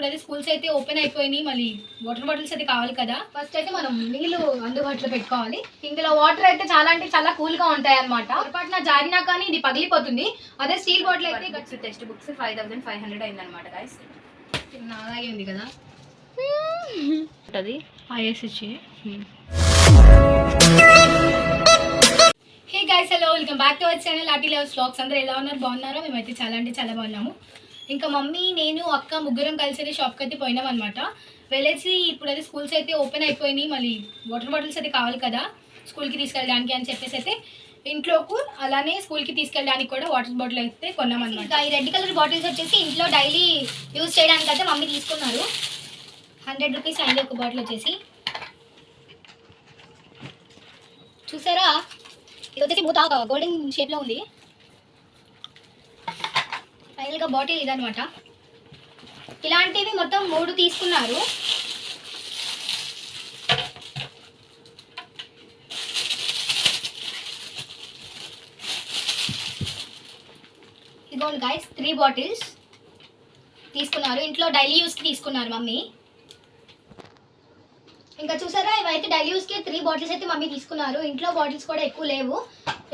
ఇప్పుడైతే స్కూల్స్ అయితే ఓపెన్ అయిపోయినాయి. మళ్ళీ వాటర్ బాటిల్స్ అయితే కావాలి కదా. ఫస్ట్ అయితే మనం నీళ్ళు అందుబాటులో పెట్టుకోవాలి. ఇందులో వాటర్ అయితే చాలా అంటే చాలా కూల్గా ఉంటాయి అనమాట. పొరపాటున జారినా కానీ ఇది పగిలిపోతుంది. అదే స్టీల్ బాటిల్ అయితే గట్స్ టెక్స్ట్ బుక్స్ 5500 అయిందనమాట గైస్. అలాగే ఉంది కదా అది ఐఎస్హెచ్. Hey guys, hello, welcome back to our channel arty levels vlogs. అందరూ ఎలా ఉన్నారు? బాగున్నారో? మేమైతే చాలా అంటే చాలా బాగున్నాము. ఇంకా మమ్మీ, నేను, అక్క ముగ్గురం కలిసి అయితే షాప్కి అయితే పోయినాం అనమాట. వెళ్ళేసి ఇప్పుడైతే స్కూల్స్ అయితే ఓపెన్ అయిపోయినాయి. మళ్ళీ వాటర్ బాటిల్స్ అయితే కావాలి కదా స్కూల్కి తీసుకెళ్ళడానికి అని చెప్పేసి అయితే ఇంట్లోకు అలానే స్కూల్కి తీసుకెళ్ళడానికి కూడా వాటర్ బాటిల్ అయితే కొన్నాం అనమాట. ఈ రెడ్ కలర్ బాటిల్స్ వచ్చేసి ఇంట్లో డైలీ యూజ్ చేయడానికి అయితే మమ్మీ తీసుకున్నారు. 100 రూపీస్ అయింది ఒక బాటిల్ వచ్చేసి. చూసారా, ఇది వచ్చేసి మూత గోల్డెన్ షేప్లో ఉంది. ఫైనల్గా బాటిల్ ఇదనమాట. ఇలాంటివి మొత్తం 3 తీసుకున్నారు. ఇదిగోండి గైస్, 3 బాటిల్స్ తీసుకున్నారు. ఇంట్లో డైలీ యూస్కి తీసుకున్నారు మమ్మీ. ఇంకా చూసారా, ఇవైతే డైలీ యూస్కి 3 బాటిల్స్ అయితే మమ్మీ తీసుకున్నారు. ఇంట్లో బాటిల్స్ కూడా ఎక్కువ లేవు.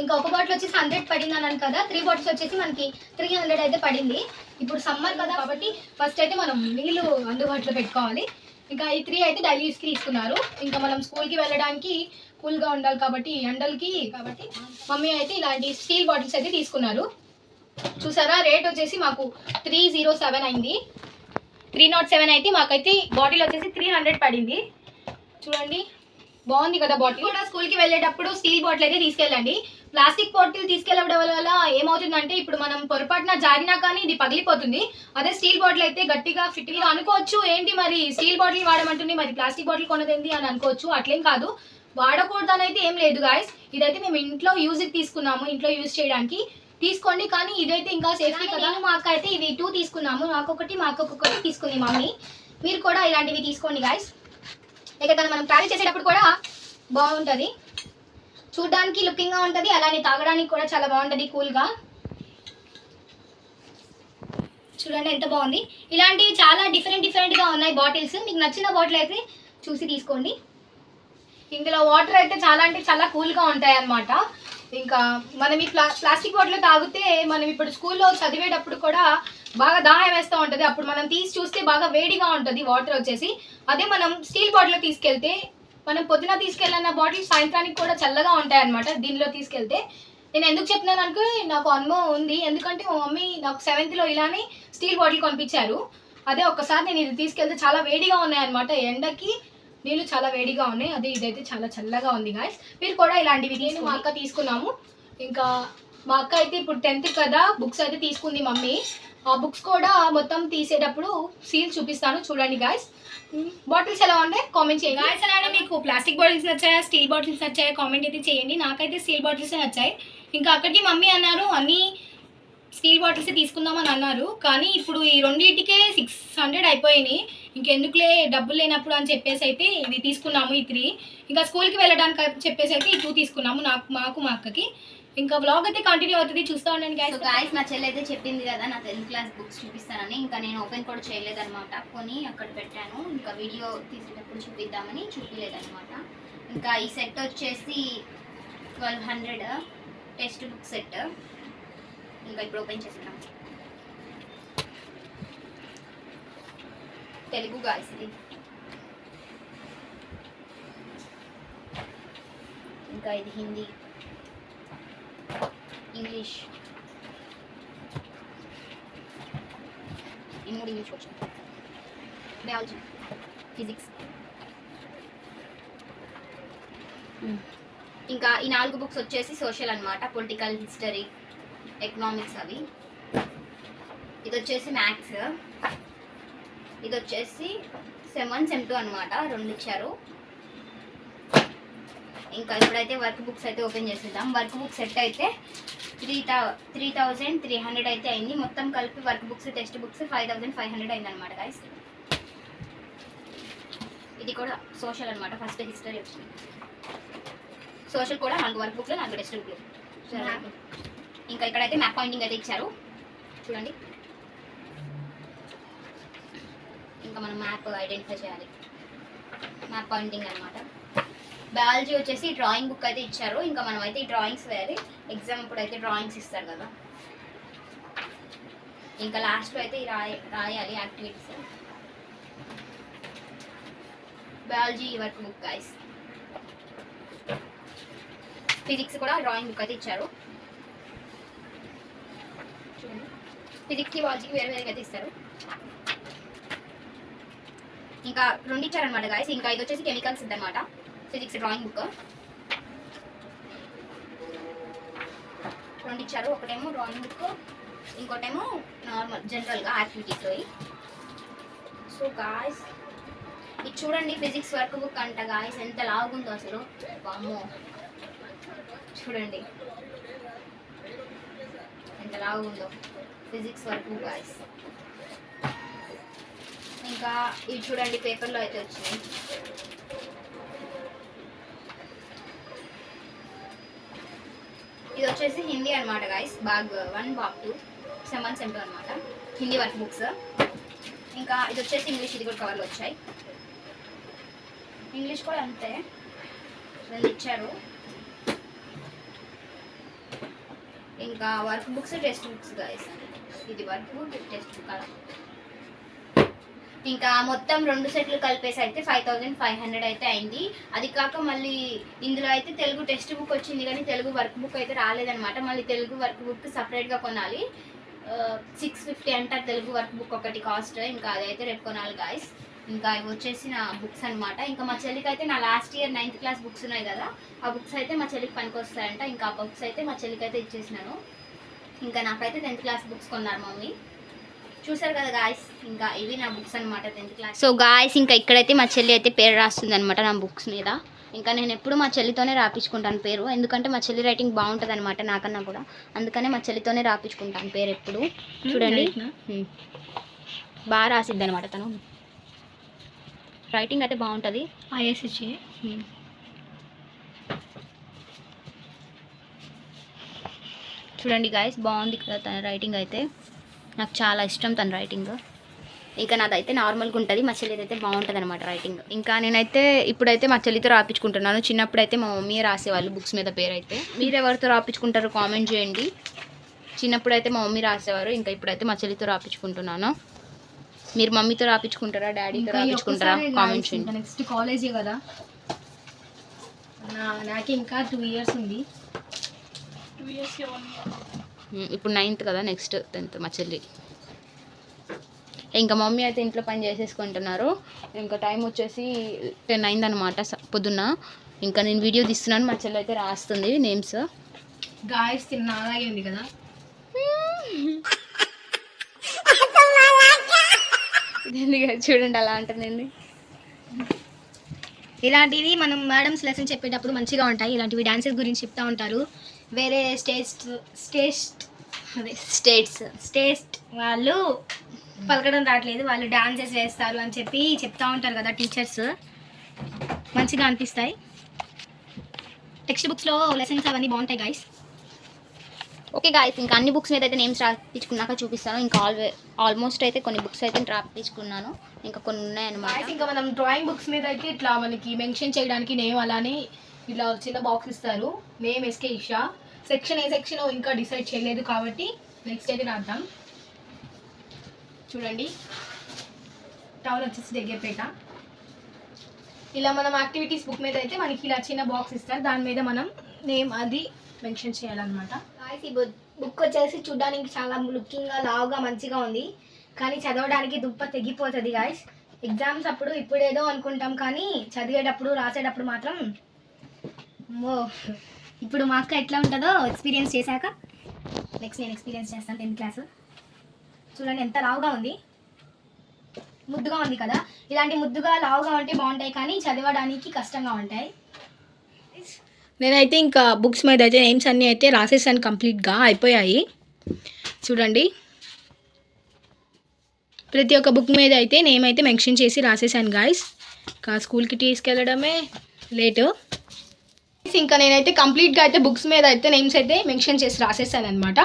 ఇంకా ఒక బాటిల్ వచ్చేసి 100 పడింది అన్నాను కదా. 3 బాటిల్స్ వచ్చేసి మనకి 300 అయితే పడింది. ఇప్పుడు సమ్మర్ కదా కాబట్టి ఫస్ట్ అయితే మనం నీళ్ళు అందుబాటులో పెట్టుకోవాలి. ఇంకా ఈ 3 అయితే డైలీ యూస్కి తీసుకున్నారు. ఇంకా మనం స్కూల్కి వెళ్ళడానికి కూల్గా ఉండాలి కాబట్టి ఎండలకి కాబట్టి మమ్మీ అయితే ఇలాంటి స్టీల్ బాటిల్స్ అయితే తీసుకున్నారు. చూసారా, రేట్ వచ్చేసి మాకు 307 అయింది. 307 అయితే మాకైతే బాటిల్ వచ్చేసి 300 పడింది. చూడండి, బాగుంది కదా బాటిల్. కూడా స్కూల్కి వెళ్ళేటప్పుడు స్టీల్ బాటిల్ అయితే తీసుకెళ్ళండి. ప్లాస్టిక్ బాటిల్ తీసుకెళ్ళడం వల్ల ఏమవుతుందంటే ఇప్పుడు మనం పొరపాటున జారినా కానీ ఇది పగిలిపోతుంది. అదే స్టీల్ బాటిల్ అయితే గట్టిగా ఫిట్గా అనుకోవచ్చు. ఏంటి మరి స్టీల్ బాటిల్ వాడమంటుంది, మరి ప్లాస్టిక్ బాటిల్ కొనదేంటి అని అనుకోవచ్చు. అట్లేం కాదు, వాడకూడదని అయితే ఏం లేదు గాయస్. ఇదైతే మేము ఇంట్లో యూజ్కి తీసుకున్నాము, ఇంట్లో యూజ్ చేయడానికి తీసుకోండి. కానీ ఇదైతే ఇంకా సేఫ్టీ కదా. మా అక్క అయితే ఇవి 2 తీసుకున్నాము. నాకొకటి, మా అక్క ఒక్కొక్కటి తీసుకుంది మమ్మీ. మీరు కూడా ఇలాంటివి తీసుకోండి గాయస్. లేకపోతే మనం ట్రావెల్ చేసేటప్పుడు కూడా బాగుంటుంది, చూడడానికి లుకింగ్గా ఉంటుంది, అలానే తాగడానికి కూడా చాలా బాగుంటుంది కూల్గా. చూడండి ఎంత బాగుంది. ఇలాంటివి చాలా డిఫరెంట్గా ఉన్నాయి బాటిల్స్. మీకు నచ్చిన బాటిల్ అయితే చూసి తీసుకోండి. ఇందులో వాటర్ అయితే చాలా అంటే చాలా కూల్గా ఉంటాయి అన్నమాట. ఇంకా మనం ఈ ప్లాస్టిక్ బాటిల్ తాగితే మనం ఇప్పుడు స్కూల్లో చదివేటప్పుడు కూడా బాగా దాహం వేస్తూ ఉంటుంది. అప్పుడు మనం తీసి చూస్తే బాగా వేడిగా ఉంటుంది వాటర్ వచ్చేసి. అదే మనం స్టీల్ బాటిల్లో తీసుకెళ్తే, మనం పొద్దున తీసుకెళ్ళిన బాటిల్ సాయంత్రానికి కూడా చల్లగా ఉంటాయి అన్నమాట. దీనిలో తీసుకెళ్తే నేను ఎందుకు చెప్తున్నాను అనుకో, నాకు అనుభవం ఉంది. ఎందుకంటే మా మమ్మీ నాకు 7th ఇలానే స్టీల్ బాటిల్ కొనిపించారు. అదే ఒక్కసారి నేను ఇది తీసుకెళ్తే చాలా వేడిగా ఉన్నాయన్నమాట. ఎండకి నీళ్ళు చాలా వేడిగా ఉన్నాయి. అదే ఇదైతే చాలా చల్లగా ఉంది గాయస్. మీరు కూడా ఇలాంటివి నేను మా అక్క తీసుకున్నాము. ఇంకా మా అక్క అయితే ఇప్పుడు 10th కదా, బుక్స్ అయితే తీసుకుంది మమ్మీ. ఆ బుక్స్ కూడా మొత్తం తీసేటప్పుడు సీల్ చూపిస్తాను, చూడండి గాయస్. బాటిల్స్ ఎలా ఉన్నాయి కామెంట్ చేయండి గాయస్. అలానే మీకు ప్లాస్టిక్ బాటిల్స్ నచ్చాయా, స్టీల్ బాటిల్స్ నచ్చాయా కామెంట్ అయితే చేయండి. నాకైతే స్టీల్ బాటిల్స్ నచ్చాయి. ఇంకా అక్కడికి మమ్మీ అన్నారు అన్నీ స్టీల్ బాటిల్స్ తీసుకుందామని అన్నారు. కానీ ఇప్పుడు ఈ రెండింటికే 600 అయిపోయినాయి. ఇంకెందుకులే డబ్బులు లేనప్పుడు అని చెప్పేసి అయితే ఇవి తీసుకున్నాము, ఈ 3. ఇంకా స్కూల్కి వెళ్ళడానికి చెప్పేసి అయితే ఈ 2 తీసుకున్నాము, మాకు మా అక్కకి. ఇంకా వ్లాగ్ అయితే కంటిన్యూ అవుతుంది, చూస్తూ ఉండండి గైస్. గాయస్, నా చెల్లి అయితే చెప్పింది కదా నా 10th క్లాస్ బుక్స్ చూపిస్తానని. ఇంకా నేను ఓపెన్ కూడా చేయలేదన్నమాట. కొని అక్కడ పెట్టాను. ఇంకా వీడియో తీసేటప్పుడు చూపిద్దామని చూపించలేదన్నమాట. ఇంకా ఈ సెట్ వచ్చేసి 1200 టెక్స్ట్ బుక్ సెట్. ఇంకా ఇప్పుడు ఓపెన్ చేస్తున్నాం. తెలుగు గాయస్ ఇది. ఇంకా ఇది హిందీ, ఇంగ్లీష్, ఈ 3 ఇంగ్లీష్ వచ్చింది. Biology, physics. ఇంకా ఈ 4 బుక్స్ వచ్చేసి సోషల్ అన్నమాట. పొలిటికల్, హిస్టరీ, ఎకనామిక్స్ అవి. ఇది వచ్చేసి మ్యాథ్స్. ఇది వచ్చేసి సెమ్ 1 సెమ్ 2 అనమాట. 2 ఇచ్చారు. ఇంకా ఇప్పుడైతే వర్క్ బుక్స్ అయితే ఓపెన్ చేసేద్దాం. వర్క్ బుక్ సెట్ అయితే 3300 అయితే అయింది. మొత్తం కలిపి వర్క్ బుక్స్, టెక్స్ట్ బుక్స్ 5500 అయింది అనమాట గైస్. ఇది కూడా సోషల్ అనమాట. ఫస్ట్ హిస్టరీ వచ్చింది. సోషల్ కూడా 4 వర్క్ బుక్లు, 4 టెక్స్ట్ బుక్లు. ఇంకా ఇక్కడైతే మ్యాప్ పాయింటింగ్ అయితే ఇచ్చారు, చూడండి. ఇంకా మనం మ్యాప్ ఐడెంటిఫై చేయాలి, మ్యాప్ పాయింటింగ్ అనమాట. బయాలజీ వచ్చేసి డ్రాయింగ్ బుక్ అయితే ఇచ్చారు, ఇంకా మనం అయితే ఈ డ్రాయింగ్స్ వేయాలి. ఎగ్జామ్ ఇప్పుడు అయితే డ్రాయింగ్స్ ఇస్తారు కదా, ఇంకా లాస్ట్లో అయితే రాయాలి activities. Biology work book guys. Physics కూడా డ్రాయింగ్ బుక్ అయితే ఇచ్చారు. చూడండి, ఫిజిక్స్కి బయాలజీకి వేరే వేరేగా అయితే ఇస్తారు. ఇంకా 2 ఇచ్చారనమాట గాయస్. ఇంకా ఇది వచ్చేసి కెమికల్స్ అనమాట, ఫిజిక్స్ డ్రాయింగ్ బుక్ 2 ఇచ్చారు. ఒకటేమో డ్రాయింగ్ బుక్, ఇంకోటేమో నార్మల్ జనరల్గా యాక్టివిటీస్. సో గాయస్ ఇది చూడండి, ఫిజిక్స్ వర్క్ బుక్ అంట గాయస్. ఎంత లాగుందో అసలు, వామ్మో చూడండి ఎంత లాగుందో ఫిజిక్స్ వర్క్ బుక్ గాయస్. ఇంకా ఇది చూడండి, పేపర్లో అయితే వచ్చినాయి. ఇది వచ్చేసి హిందీ అనమాట గాయస్, భాగ్ 1 భాగ్ 2 సెమ్ 1 సెమ్ 2 అనమాట, హిందీ వర్క్ బుక్స్. ఇంకా ఇది వచ్చేసి ఇంగ్లీష్, ఇది కూడా కవర్లో వచ్చాయి. ఇంగ్లీష్ కూడా అంతే 2 ఇచ్చారు. ఇంకా work books, text books guys. ఇది వర్క్ బుక్, టెక్స్ట్ బుక్ అలా. ఇంకా మొత్తం 2 సెట్లు కలిపేసి అయితే 5500 అయితే అయింది. అది కాక మళ్ళీ ఇందులో అయితే తెలుగు టెక్స్ట్ బుక్ వచ్చింది, కానీ తెలుగు వర్క్ బుక్ అయితే రాలేదనమాట. మళ్ళీ తెలుగు వర్క్ బుక్ సపరేట్గా కొనాలి. 650 అంటారు తెలుగు వర్క్ బుక్ ఒకటి కాస్ట్. ఇంకా అదైతే రేపు కొనాలి గాయస్. ఇంకా ఇవి వచ్చేసి నా బుక్స్ అనమాట. ఇంకా మా చెల్లికి అయితే నా last year 9th class books ఉన్నాయి కదా, ఆ బుక్స్ అయితే మా చెల్లికి పనికి వస్తాయంట. ఇంకా ఆ బుక్స్ అయితే మా చెల్లికి అయితే ఇచ్చేసినాను. ఇంకా నాకైతే 10th క్లాస్ బుక్స్ కొన్నారు మమ్మీ, చూసారు కదా గాయస్. ఇంకా ఇవి నా బుక్స్ అనమాట 10th క్లాస్. సో గాయస్ ఇంకా ఇక్కడైతే మా చెల్లి అయితే పేరు రాస్తుంది అనమాట నా బుక్స్ మీద. ఇంకా నేను ఎప్పుడు మా చెల్లితోనే రాపించుకుంటాను పేరు, ఎందుకంటే మా చెల్లి రైటింగ్ బాగుంటుంది అనమాట నాకన్నా కూడా, అందుకనే మా చెల్లితోనే రాపించుకుంటాను పేరు ఎప్పుడు. చూడండి బాగా రాసిద్ది అనమాట తను, రైటింగ్ అయితే బాగుంటుంది. ఐఎస్హెచ్ఏ చూడండి గాయస్, బాగుంది కదా తన రైటింగ్ అయితే, నాకు చాలా ఇష్టం తన రైటింగ్. ఇంకా నాదైతే నార్మల్గా ఉంటుంది, మా చెల్లిది అయితే బాగుంటుంది అనమాట రైటింగ్. ఇంకా నేనైతే ఇప్పుడైతే మా చెల్లితో రాపించుకుంటున్నాను. చిన్నప్పుడు అయితే మా మమ్మీ రాసేవాళ్ళు బుక్స్ మీద పేరు అయితే. మీరు ఎవరితో రాపించుకుంటారో కామెంట్ చేయండి. చిన్నప్పుడు అయితే మా మమ్మీ రాసేవారు, ఇంకా ఇప్పుడైతే మా చెల్లితో రాపించుకుంటున్నాను. మీరు మమ్మీతో రాపించుకుంటారా, డాడీతో రాపించుకుంటారా కామెంట్ చేయండి. నెక్స్ట్ కాలేజే కదా, నాకు ఇంకా 2 years ఉంది. 2 years ఇప్పుడు 9th కదా, నెక్స్ట్ 10th మా చెల్లి. ఇంకా మమ్మీ అయితే ఇంట్లో పని చేసేసుకుంటున్నారు. ఇంకా టైం వచ్చేసి 10 అయిందనమాట పొద్దున్న. ఇంకా నేను వీడియో తీస్తున్నాను, మా చెల్లి అయితే రాస్తుంది నేమ్స్. గాయస్ తిన్న అలాగే ఉంది కదా, చూడండి అలా అంటుందండి. ఇలాంటివి మనం మేడమ్స్ లెసన్ చెప్పేటప్పుడు మంచిగా ఉంటాయి. ఇలాంటివి డాన్సెస్ గురించి చెప్తూ ఉంటారు. వేరే స్టేట్స్ వాళ్ళు పలకడం రావట్లేదు, వాళ్ళు డాన్సెస్ వేస్తారు అని చెప్పి చెప్తూ ఉంటారు కదా టీచర్స్, మంచిగా అనిపిస్తాయి. టెక్స్ట్ బుక్స్లో లెసన్స్ అవన్నీ బాగుంటాయి గాయస్. ఓకే గాయస్, ఇంకా అన్ని బుక్స్ మీద అయితే నేమ్స్ రాపించుకున్నాక చూపిస్తాను. ఇంకా ఆల్మోస్ట్ అయితే కొన్ని బుక్స్ అయితే రాపించుకున్నాను, ఇంకా కొన్ని ఉన్నాయన్నమాట. ఇంకా మనం డ్రాయింగ్ బుక్స్ మీద అయితే ఇట్లా మనకి మెన్షన్ చేయడానికి నేమ్ అలానే ఇట్లా చిన్న బాక్స్ ఇస్తారు, name SK Isha. Section A section ఇంకా డిసైడ్ చేయలేదు కాబట్టి నెక్స్ట్ అయితే రాద్దాం. చూడండి, టౌన్ వచ్చేసి దగ్గరపేట. ఇలా మనం యాక్టివిటీస్ బుక్ మీద అయితే మనకి ఇలా చిన్న బాక్స్ ఇస్తారు, దాని మీద మనం నేమ్ అది మెన్షన్ చేయాలన్నమాట. ఈ బుక్ వచ్చేసి చూడడానికి చాలా లుకింగ్గా లావుగా మంచిగా ఉంది, కానీ చదవడానికి దుప్ప తెగిపోతుంది గాయస్. ఎగ్జామ్స్ అప్పుడు ఇప్పుడేదో అనుకుంటాం, కానీ చదివేటప్పుడు రాసేటప్పుడు మాత్రం ఇప్పుడు మా అక్క ఎట్లా ఉంటుందో ఎక్స్పీరియన్స్ చేశాక నెక్స్ట్ నేను ఎక్స్పీరియన్స్ చేస్తాను. 10th క్లాస్ చూడండి ఎంత లావుగా ఉంది, ముద్దుగా ఉంది కదా. ఇలాంటి ముద్దుగా లావుగా ఉంటే బాగుంటాయి, కానీ చదవడానికి కష్టంగా ఉంటాయి. నేనైతే ఇంకా బుక్స్ మీద అయితే నేమ్స్ అన్నీ అయితే రాసేసాను, కంప్లీట్గా అయిపోయాయి. చూడండి, ప్రతి ఒక్క బుక్ మీద అయితే నేమ్ అయితే మెన్షన్ చేసి రాసేసాను గాయస్. ఇంకా స్కూల్కి తీసుకెళ్ళడమే లేటు. ఇంకా నేనైతే కంప్లీట్గా అయితే బుక్స్ మీద అయితే నేమ్స్ అయితే మెన్షన్ చేసి రాసేసాను అనమాట.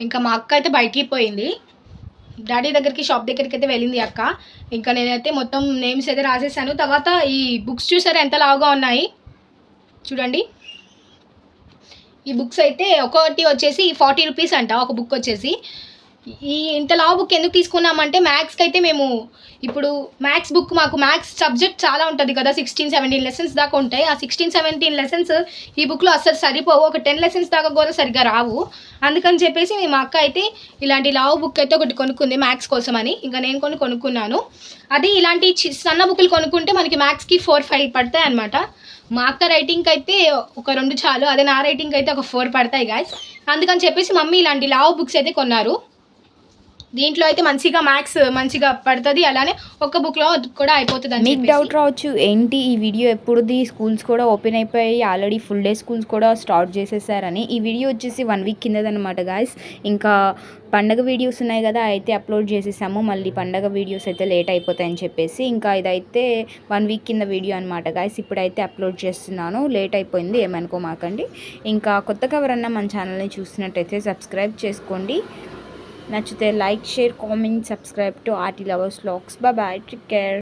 ఇంకా మా అక్క అయితే బయటికి పోయింది, డాడీ దగ్గరికి షాప్ దగ్గరికి అయితే వెళ్ళింది అక్క. ఇంకా నేనైతే మొత్తం నేమ్స్ అయితే రాసేసాను. తర్వాత ఈ బుక్స్ చూసారా ఎంత లావుగా ఉన్నాయి చూడండి. ఈ బుక్స్ అయితే ఒకటి వచ్చేసి 40 రూపీస్ అంట ఒక బుక్ వచ్చేసి. ఈ ఇంత లావు బుక్ ఎందుకు తీసుకున్నామంటే మ్యాథ్స్కి అయితే మేము ఇప్పుడు మ్యాథ్స్ బుక్ మాకు మ్యాథ్స్ సబ్జెక్ట్ చాలా ఉంటుంది కదా, 16-17 లెసన్స్ దాకా ఉంటాయి. ఆ 16-17 లెసన్స్ ఈ బుక్లో అస్సలు సరిపోవు, ఒక 10 లెసన్స్ దాకా కూడా సరిగ్గా రావు. అందుకని చెప్పేసి మా అక్క అయితే ఇలాంటి లావు బుక్ అయితే ఒకటి కొనుక్కుంది మ్యాథ్స్ కోసం అని. ఇంకా నేను కొనుక్కున్నాను. అది ఇలాంటి సన్న బుక్లు కొనుక్కుంటే మనకి మ్యాథ్స్కి 4-5 పడతాయి అనమాట. మా అక్క రైటింగ్కి అయితే ఒక 2 చాలు, అదే నా రైటింగ్కి అయితే ఒక 4 పడతాయి గాయస్. అందుకని చెప్పేసి మమ్మీ ఇలాంటి లావు బుక్స్ అయితే కొన్నారు. దీంట్లో అయితే మంచిగా మ్యాథ్స్ మంచిగా పడుతుంది, అలానే ఒక్క బుక్లో కూడా అయిపోతుంది. మీకు డౌట్ రావచ్చు, ఏంటి ఈ వీడియో ఎప్పుడుది, స్కూల్స్ కూడా ఓపెన్ అయిపోయాయి, ఆల్రెడీ ఫుల్ డే స్కూల్స్ కూడా స్టార్ట్ చేసేసారని. ఈ వీడియో వచ్చేసి 1 వీక్ కిందదనమాట గాయస్. ఇంకా పండగ వీడియోస్ ఉన్నాయి కదా అయితే అప్లోడ్ చేసేసాము, మళ్ళీ పండగ వీడియోస్ అయితే లేట్ అయిపోతాయని చెప్పేసి ఇంకా ఇదైతే 1 వీక్ కింద వీడియో అనమాట గాయస్. ఇప్పుడైతే అప్లోడ్ చేస్తున్నాను, లేట్ అయిపోయింది ఏమనుకోమాకండి. ఇంకా కొత్తగా ఎవరన్నా మన ఛానల్ని చూసినట్టయితే సబ్స్క్రైబ్ చేసుకోండి. నచ్చితే like, share, comment, subscribe to arty lovers vlogs. Bye, take care.